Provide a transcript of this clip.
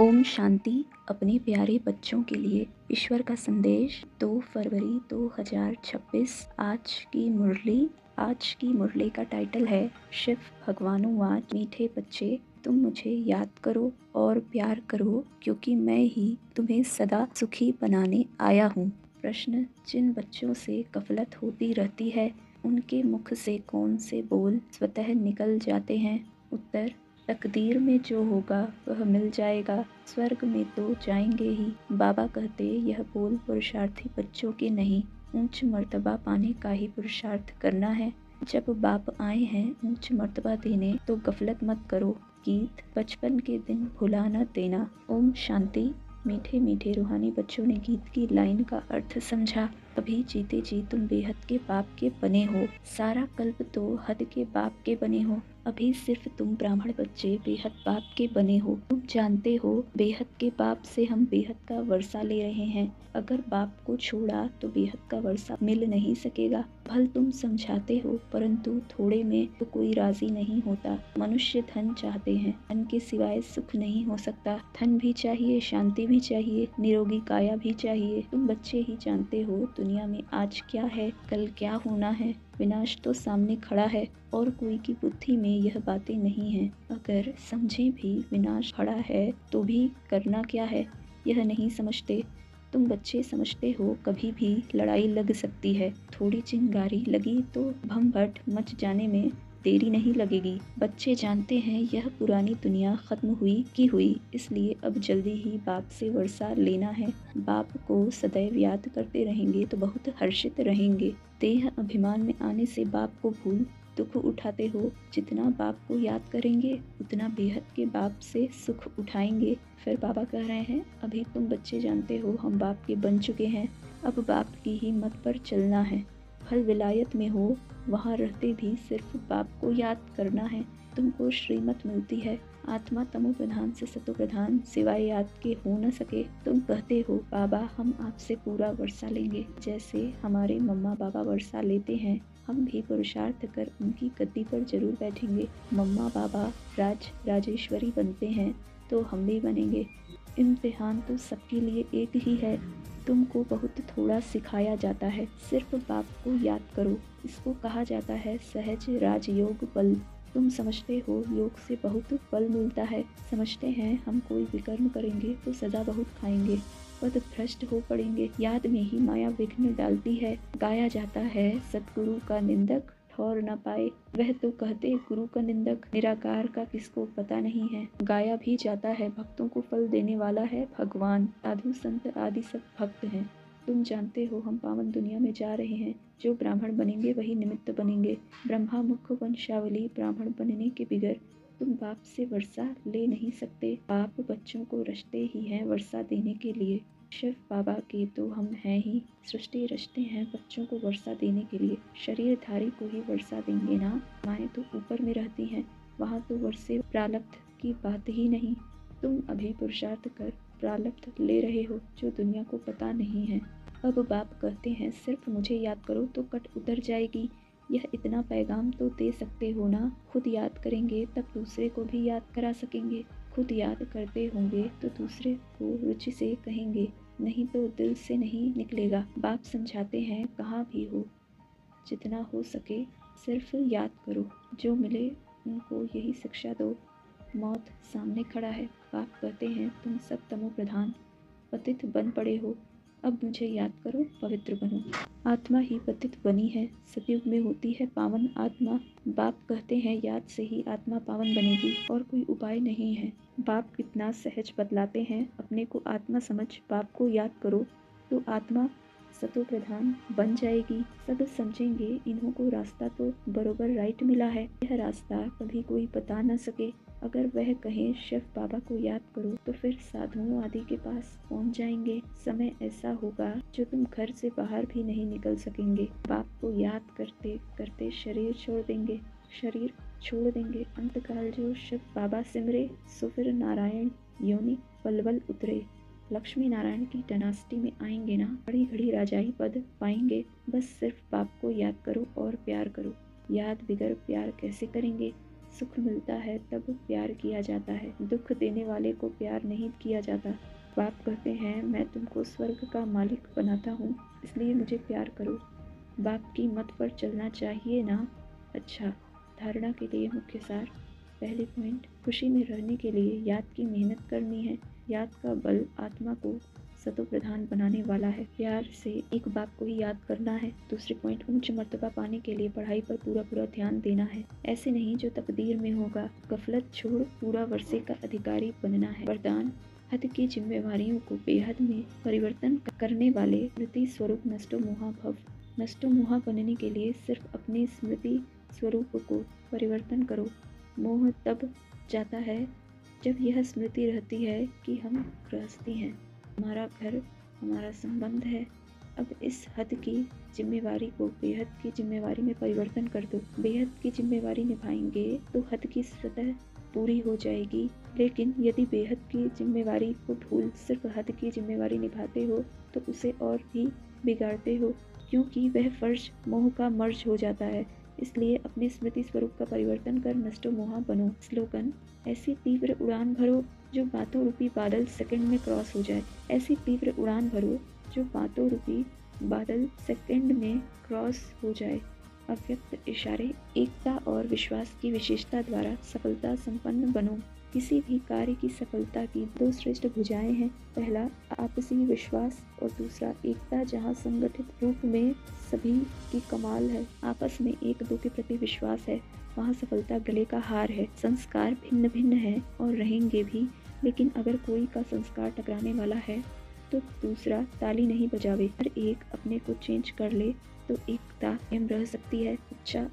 ओम शांति। अपने प्यारे बच्चों के लिए ईश्वर का संदेश 2 फरवरी 2026। आज की मुरली का टाइटल है शिव भगवानुवाच। मीठे बच्चे, तुम मुझे याद करो और प्यार करो, क्योंकि मैं ही तुम्हें सदा सुखी बनाने आया हूँ। प्रश्न: जिन बच्चों से गफलत होती रहती है, उनके मुख से कौन से बोल स्वतः निकल जाते हैं? उत्तर: तकदीर में जो होगा वह मिल जाएगा, स्वर्ग में तो जाएंगे ही। बाबा कहते, यह बोल पुरुषार्थी बच्चों के नहीं, ऊंच मर्तबा पाने का ही पुरुषार्थ करना है। जब बाप आए हैं ऊंच मर्तबा देने, तो गफलत मत करो। गीत: बचपन के दिन भुला न देना। ओम शांति। मीठे मीठे रूहानी बच्चों ने गीत की लाइन का अर्थ समझा। अभी जीते जी तुम बेहद के बाप के बने हो, सारा कल्प तो हद के बाप के बने हो। अभी सिर्फ तुम ब्राह्मण बच्चे बेहद बाप के बने हो। तुम जानते हो बेहद के बाप से हम बेहद का वर्षा ले रहे हैं। अगर बाप को छोड़ा तो बेहद का वर्षा मिल नहीं सकेगा। भल तुम समझाते हो, परंतु थोड़े में तो कोई राजी नहीं होता। मनुष्य धन चाहते हैं, धन के सिवाय सुख नहीं हो सकता। धन भी चाहिए, शांति भी चाहिए, निरोगी काया भी चाहिए। तुम बच्चे ही जानते हो दुनिया में आज क्या है, कल क्या होना है। विनाश तो सामने खड़ा है और कोई की बुद्धि में यह बातें नहीं हैं। अगर समझे भी विनाश खड़ा है तो भी करना क्या है, यह नहीं समझते। तुम बच्चे समझते हो कभी भी लड़ाई लग सकती है, थोड़ी चिंगारी लगी तो भम भट मच जाने में देरी नहीं लगेगी। बच्चे जानते हैं यह पुरानी दुनिया खत्म हुई की हुई, इसलिए अब जल्दी ही बाप से वर्षा लेना है। बाप को सदैव याद करते रहेंगे तो बहुत हर्षित रहेंगे। देह अभिमान में आने से बाप को भूल दुख उठाते हो। जितना बाप को याद करेंगे उतना बेहद के बाप से सुख उठाएंगे। फिर बाबा कह रहे हैं, अभी तुम बच्चे जानते हो हम बाप के बन चुके हैं, अब बाप की ही मत पर चलना है। फल विलायत में हो, वहाँ रहते भी सिर्फ बाप को याद करना है। तुमको श्रीमत मिलती है, आत्मा तमो प्रधान से सतो प्रधान, सिवाय याद के हो न सके। तुम कहते हो बाबा हम आपसे पूरा वर्षा लेंगे, जैसे हमारे मम्मा बाबा वर्षा लेते हैं, हम भी पुरुषार्थ कर उनकी गद्दी पर जरूर बैठेंगे। मम्मा बाबा राजेश्वरी बनते हैं तो हम भी बनेंगे। इम्तिहान तो सबके लिए एक ही है। तुमको बहुत थोड़ा सिखाया जाता है, सिर्फ बाप को याद करो। इसको कहा जाता है सहज राजयोग बल। तुम समझते हो योग से बहुत बल मिलता है, समझते हैं हम कोई विकर्म करेंगे तो सजा बहुत खाएंगे, पद भ्रष्ट हो पड़ेंगे। याद में ही माया विघ्न डालती है। गाया जाता है सतगुरु का निंदक ठौर न पाए, वह तो कहते गुरु का निंदक। निराकार का किसको पता नहीं है। गाया भी जाता है भक्तों को फल देने वाला है भगवान, साधु संत आदि सब भक्त हैं। तुम जानते हो हम पावन दुनिया में जा रहे हैं, जो ब्राह्मण बनेंगे वही निमित्त बनेंगे। ब्रह्मा मुख वंशावली ब्राह्मण बनने के बिगर तुम बाप से वर्षा ले नहीं सकते। बाप बच्चों को रचते ही हैं वर्षा देने के लिए। शिव बाबा के तो हम हैं ही, सृष्टि रचते हैं बच्चों को वर्षा देने के लिए। शरीरधारी को ही वर्षा देंगे ना, माएँ तो ऊपर में रहती हैं, वहाँ तो वर्षे प्रारब्ध की बात ही नहीं। तुम अभी पुरुषार्थ कर प्रारब्ध ले रहे हो, जो दुनिया को पता नहीं है। अब बाप कहते हैं सिर्फ मुझे याद करो तो कट उतर जाएगी। यह इतना पैगाम तो दे सकते हो ना, खुद याद करेंगे तब दूसरे को भी याद करा सकेंगे। खुद याद करते होंगे तो दूसरे को रुचि से कहेंगे, नहीं तो दिल से नहीं निकलेगा। बाप समझाते हैं कहाँ भी हो, जितना हो सके सिर्फ याद करो, जो मिले उनको यही शिक्षा दो। मौत सामने खड़ा है, बाप कहते हैं तुम सब तमो प्रधान पतित बन पड़े हो, अब मुझे याद करो पवित्र बनो। आत्मा ही पतित बनी है, सतयुग में होती है पावन आत्मा। बाप कहते हैं याद से ही आत्मा पावन बनेगी, और कोई उपाय नहीं है। बाप कितना सहज बतलाते हैं, अपने को आत्मा समझ बाप को याद करो तो आत्मा सतो प्रधान बन जाएगी। सब समझेंगे इन्हों को रास्ता तो बरोबर राइट मिला है, यह रास्ता कभी कोई बता न सके। अगर वह कहें शिव बाबा को याद करो तो फिर साधुओं आदि के पास पहुंच जाएंगे। समय ऐसा होगा जो तुम घर से बाहर भी नहीं निकल सकेंगे। बाप को याद करते करते शरीर छोड़ देंगे। अंतकाल जो शिव बाबा सिमरे, सो फिर नारायण योनि बलबल उतरे। लक्ष्मी नारायण की डायनास्टी में आएंगे ना, बड़ी घड़ी राजाई पद पाएंगे। बस सिर्फ बाप को याद करो और प्यार करो। याद बिगर प्यार कैसे करेंगे। सुख मिलता है तब प्यार किया जाता है, दुख देने वाले को प्यार नहीं किया जाता। बाप कहते हैं मैं तुमको स्वर्ग का मालिक बनाता हूँ, इसलिए मुझे प्यार करो। बाप की मत पर चलना चाहिए ना। अच्छा, धारणा के लिए मुख्य सार। पहली पॉइंट, खुशी में रहने के लिए याद की मेहनत करनी है। याद का बल आत्मा को सतो प्रधान बनाने वाला है। प्यार से एक बाप को ही याद करना है। दूसरे पॉइंट, उच्च मर्तबा पाने के लिए पढ़ाई पर पूरा ध्यान देना है, ऐसे नहीं जो तकदीर में होगा। गफलत छोड़ पूरा वर्षे का अधिकारी बनना है। वरदान, हद की जिम्मेवारियों को बेहद में परिवर्तन करने वाले स्मृति स्वरूप नष्टो मोहा भव। नष्टो मोहा बनने के लिए सिर्फ अपने स्मृति स्वरूप को परिवर्तन करो। मोह तब जाता है जब यह स्मृति रहती है कि हम गृहस्थी हैं, हमारा घर हमारा संबंध है। अब इस हद की जिम्मेवारी को बेहद की जिम्मेवारी में परिवर्तन कर दो। बेहद की जिम्मेवारी निभाएंगे तो हद की सतह पूरी हो जाएगी। लेकिन यदि बेहद की जिम्मेवारी को भूल सिर्फ हद की जिम्मेवारी निभाते हो तो उसे और भी बिगाड़ते हो, क्योंकि वह फर्ज मोह का मर्ज हो जाता है। इसलिए अपने स्मृति स्वरूप का परिवर्तन कर नष्टो मोहा बनो। स्लोगन, ऐसी तीव्र उड़ान भरो जो बातों रूपी बादल सेकंड में क्रॉस हो जाए। ऐसी तीव्र उड़ान भरो जो बातों रूपी बादल सेकंड में क्रॉस हो जाए। अव्यक्त इशारे, एकता और विश्वास की विशेषता द्वारा सफलता संपन्न बनो। किसी भी कार्य की सफलता की दो श्रेष्ठ भुजाएं हैं। पहला आपसी विश्वास और दूसरा एकता, जहाँ संगठित रूप में सभी की कमाल है। आपस में एक दो के प्रति विश्वास है, वहाँ सफलता गले का हार है। संस्कार भिन्न भिन्न है और रहेंगे भी, लेकिन अगर कोई का संस्कार टकराने वाला है तो दूसरा ताली नहीं बजावे। हर एक अपने को चेंज कर ले तो एकता कायम रह सकती है। अच्छा